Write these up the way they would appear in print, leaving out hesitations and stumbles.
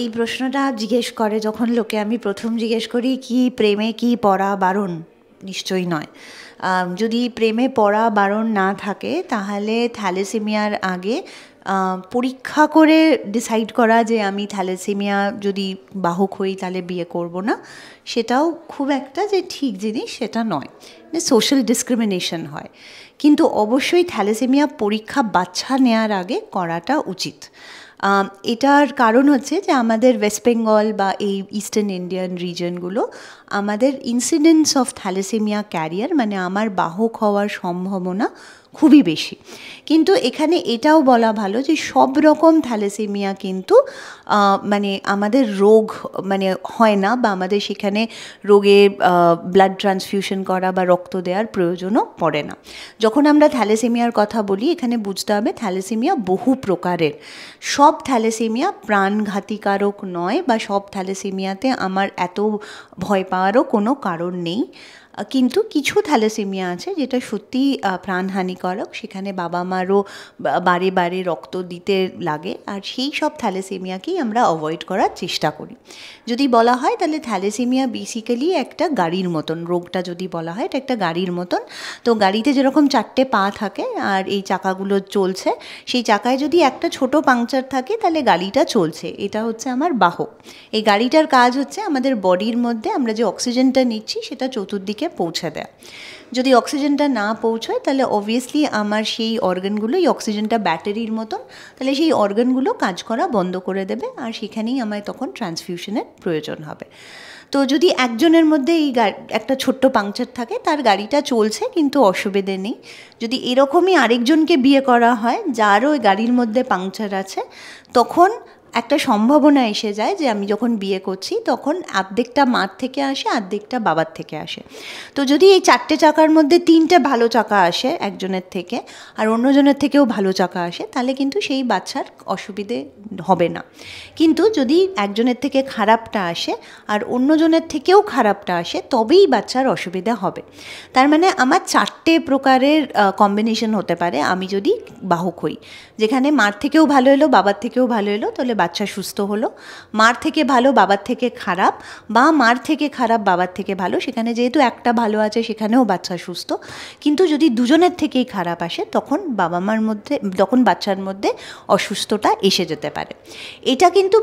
এই প্রশ্নটা জিজ্ঞেস করে যখন লোকে, আমি প্রথম জিজ্ঞেস করি কি প্রেমে কি পড়া বারণ? নিশ্চয়ই নয়। যদি প্রেমে পড়া বারণ না থাকে তাহলে থ্যালাসেমিয়ার আগে পরীক্ষা করে ডিসাইড করা যে আমি থ্যালাসেমিয়া যদি বাহক হই তাহলে বিয়ে করব না, সেটাও খুব একটা যে ঠিক জিনিস সেটা নয়। সোশ্যাল ডিসক্রিমিনেশন হয়, কিন্তু অবশ্যই থ্যালাসেমিয়া পরীক্ষা বাচ্চা নেওয়ার আগে করাটা উচিত। এটার কারণ হচ্ছে যে আমাদের ওয়েস্ট বেঙ্গল বা এই ইস্টার্ন ইন্ডিয়ান রিজনগুলো আমাদের ইনসিডেন্স অফ থ্যালাসেমিয়া ক্যারিয়ার, মানে আমার বাহক হওয়ার সম্ভাবনা খুবই বেশি। কিন্তু এখানে এটাও বলা ভালো যে সব রকম থ্যালাসেমিয়া কিন্তু মানে আমাদের রোগ মানে হয় না, বা আমাদের সেখানে রোগে ব্লাড ট্রান্সফিউশন করা বা রক্ত দেওয়ার প্রয়োজনও পড়ে না। যখন আমরা থ্যালাসেমিয়ার কথা বলি, এখানে বুঝতে হবে থ্যালাসেমিয়া বহু প্রকারের। সব থ্যালাসেমিয়া প্রাণঘাতিকারক নয়, বা সব থ্যালাসেমিয়াতে আমার এত ভয় পাওয়ারও কোনো কারণ নেই। কিন্তু কিছু থ্যালাসেমিয়া আছে যেটা সত্যি প্রাণহানিকারক, সেখানে বাবা মারও বারে বারে রক্ত দিতে লাগে, আর সেই সব থ্যালাসেমিয়াকেই আমরা অ্যাভয়েড করার চেষ্টা করি। যদি বলা হয় তাহলে থ্যালাসেমিয়া বেসিক্যালি একটা গাড়ির মতন, রোগটা যদি বলা হয় এটা একটা গাড়ির মতন। তো গাড়িতে যেরকম 4টে পা থাকে আর এই চাকাগুলো চলছে, সেই চাকায় যদি একটা ছোট পাংচার থাকে তাহলে গাড়িটা চলছে। এটা হচ্ছে আমার বাহক। এই গাড়িটার কাজ হচ্ছে আমাদের বডির মধ্যে আমরা যে অক্সিজেনটা নিচ্ছি সেটা চতুর্দিকে পৌঁছে দেয়। যদি অক্সিজেনটা না পৌঁছয় তাহলে অবভিয়াসলি আমার সেই অর্গানগুলো, এই অক্সিজেনটা ব্যাটারির মতন, তাহলে সেই অর্গানগুলো কাজ করা বন্ধ করে দেবে, আর সেখানেই আমায় তখন ট্রান্সফিউশনের প্রয়োজন হবে। তো যদি একজনের মধ্যে এই একটা ছোট্ট পাংচার থাকে, তার গাড়িটা চলছে কিন্তু অসুবিধে নেই। যদি এরকমই আরেকজনকে বিয়ে করা হয় যারও ওই গাড়ির মধ্যে পাংচার আছে, তখন একটা সম্ভাবনা এসে যায় যে আমি যখন বিয়ে করছি তখন অর্ধেকটা মার থেকে আসে, অর্ধেকটা বাবার থেকে আসে। তো যদি এই 4টে চাকার মধ্যে 3টে ভালো চাকা আসে একজনের থেকে, আর অন্যজনের থেকেও ভালো চাকা আসে, তাহলে কিন্তু সেই বাচ্চার অসুবিধে হবে না। কিন্তু যদি একজনের থেকে খারাপটা আসে আর অন্যজনের থেকেও খারাপটা আসে, তবেই বাচ্চার অসুবিধা হবে। তার মানে আমার 4টে প্রকারের কম্বিনেশন হতে পারে আমি যদি বাহক হই, যেখানে মার থেকেও ভালো এলো, বাবার থেকেও ভালো এলো, তাহলে বাচ্চা সুস্থ হলো। মার থেকে ভালো, বাবার থেকে খারাপ, বা মার থেকে খারাপ, বাবার থেকে ভালো, সেখানে যেহেতু একটা ভালো আছে সেখানেও বাচ্চা সুস্থ। কিন্তু যদি দুজনের থেকেই খারাপ আসে, তখন বাবা মার মধ্যে, তখন বাচ্চার মধ্যে অসুস্থতা এসে যেতে পারে। এটা কিন্তু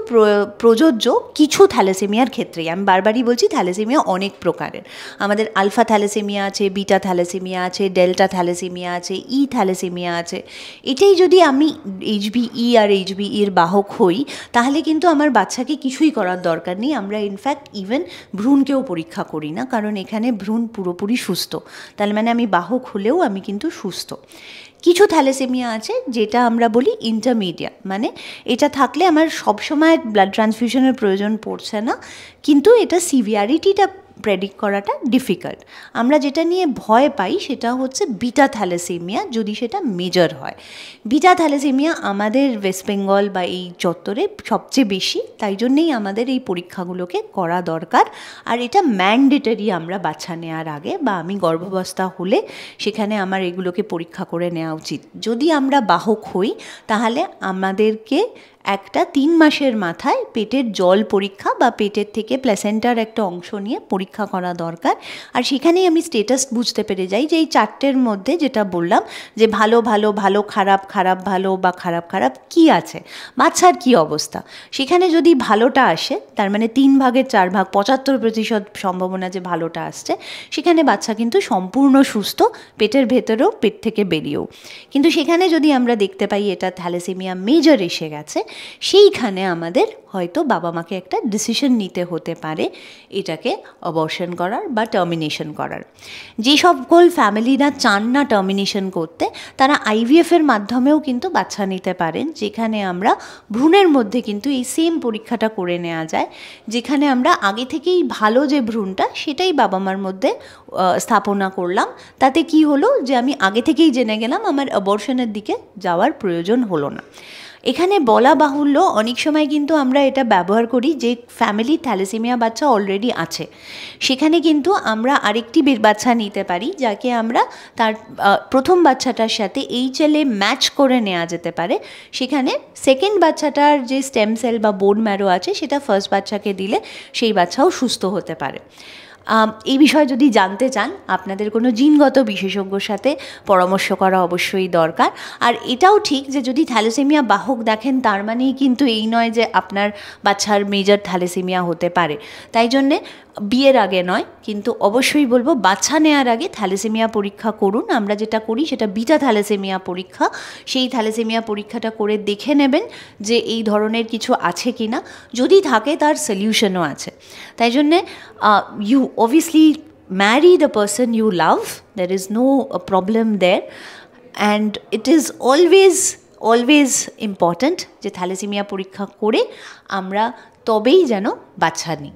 প্রযোজ্য কিছু থ্যালাসেমিয়ার ক্ষেত্রেই। আমি বারবারই বলছি থ্যালাসেমিয়া অনেক প্রকারের। আমাদের আলফা থ্যালাসেমিয়া আছে, বিটা থ্যালাসেমিয়া আছে, ডেল্টা থ্যালাসেমিয়া আছে, ই থ্যালাসেমিয়া আছে। এটাই যদি আমি HbE আর HbEর বাহক হই, তাহলে কিন্তু আমার বাচ্চাকে কিছুই করার দরকার নেই। আমরা ইনফ্যাক্ট ইভেন ভ্রূণকেও পরীক্ষা করি না, কারণ এখানে ভ্রূণ পুরোপুরি সুস্থ। তার মানে আমি বাহক হলেও আমি কিন্তু সুস্থ। কিছু থ্যালাসেমিয়া আছে যেটা আমরা বলি ইন্টারমিডিয়েট, মানে এটা থাকলে আমার সবসময় ব্লাড ট্রান্সফিউশনের প্রয়োজন পড়ছে না, কিন্তু এটা সিভিয়ারিটিটা প্রেডিক্ট করাটা ডিফিকাল্ট। আমরা যেটা নিয়ে ভয় পাই সেটা হচ্ছে বিটা থ্যালাসেমিয়া, যদি সেটা মেজর হয়। বিটা থ্যালাসেমিয়া আমাদের ওয়েস্ট বেঙ্গল বা এই চত্বরে সবচেয়ে বেশি, তাই জন্যেই আমাদের এই পরীক্ষাগুলোকে করা দরকার। আর এটা ম্যান্ডেটরি, আমরা বাচ্চা নেওয়ার আগে বা আমি গর্ভাবস্থা হলে সেখানে আমার এগুলোকে পরীক্ষা করে নেওয়া উচিত। যদি আমরা বাহক হই তাহলে আমাদেরকে একটা 3 মাসের মাথায় পেটের জল পরীক্ষা বা পেটের থেকে প্ল্যাসেন্টার একটা অংশ নিয়ে পরীক্ষা করা দরকার। আর সেখানেই আমি স্টেটাস বুঝতে পেরে যাই যে এই 4টের মধ্যে যেটা বললাম যে ভালো ভালো, ভালো খারাপ, খারাপ ভালো বা খারাপ খারাপ কী আছে, বাচ্চার কী অবস্থা। সেখানে যদি ভালোটা আসে, তার মানে 3 ভাগের 4 ভাগ, 75% সম্ভাবনা যে ভালোটা আসছে, সেখানে বাচ্চা কিন্তু সম্পূর্ণ সুস্থ, পেটের ভেতরেও পেট থেকে বেরিয়েও। কিন্তু সেখানে যদি আমরা দেখতে পাই এটা থ্যালাসেমিয়া মেজর এসে গেছে, সেইখানে আমাদের হয়তো বাবা মাকে একটা ডিসিশন নিতে হতে পারে এটাকে অবর্শন করার বা টার্মিনেশন করার। যে সকল ফ্যামিলিরা চান না টার্মিনেশন করতে, তারা IVF-এর মাধ্যমেও কিন্তু বাচ্চা নিতে পারেন, যেখানে আমরা ভ্রূণের মধ্যে কিন্তু এই সেম পরীক্ষাটা করে নেওয়া যায়, যেখানে আমরা আগে থেকেই ভালো যে ভ্রূণটা সেটাই বাবা মার মধ্যে স্থাপনা করলাম। তাতে কি হলো যে আমি আগে থেকেই জেনে গেলাম, আমার অবর্শনের দিকে যাওয়ার প্রয়োজন হলো না। এখানে বলা বাহুল্য, অনেক সময় কিন্তু আমরা এটা ব্যবহার করি যে ফ্যামিলি থ্যালাসেমিয়া বাচ্চা অলরেডি আছে, সেখানে কিন্তু আমরা আরেকটি বাচ্চা নিতে পারি, যাকে আমরা তার প্রথম বাচ্চাটার সাথে HLA ম্যাচ করে নেওয়া যেতে পারে। সেখানে সেকেন্ড বাচ্চাটার যে স্টেম সেল বা বোন ম্যারো আছে সেটা ফার্স্ট বাচ্চাকে দিলে সেই বাচ্চাও সুস্থ হতে পারে। এই বিষয়ে যদি জানতে চান, আপনাদের কোনো জিনগত বিশেষজ্ঞর সাথে পরামর্শ করা অবশ্যই দরকার। আর এটাও ঠিক যে যদি থ্যালাসেমিয়া বাহক দেখেন, তার মানেই কিন্তু এই নয় যে আপনার বাচ্চার মেজর থ্যালাসেমিয়া হতে পারে। তাই জন্যে বিয়ের আগে নয়, কিন্তু অবশ্যই বলবো বাচ্চা নেওয়ার আগে থ্যালাসেমিয়া পরীক্ষা করুন। আমরা যেটা করি সেটা বিটা থ্যালাসেমিয়া পরীক্ষা। সেই থ্যালাসেমিয়া পরীক্ষাটা করে দেখে নেবেন যে এই ধরনের কিছু আছে কি না, যদি থাকে তার সলিউশনও আছে। তাই জন্যে you obviously marry the person you love, there is no problem there, and it is always important যে থ্যালাসেমিয়া পরীক্ষা করে আমরা তবেই যেন বাচ্চা নিই।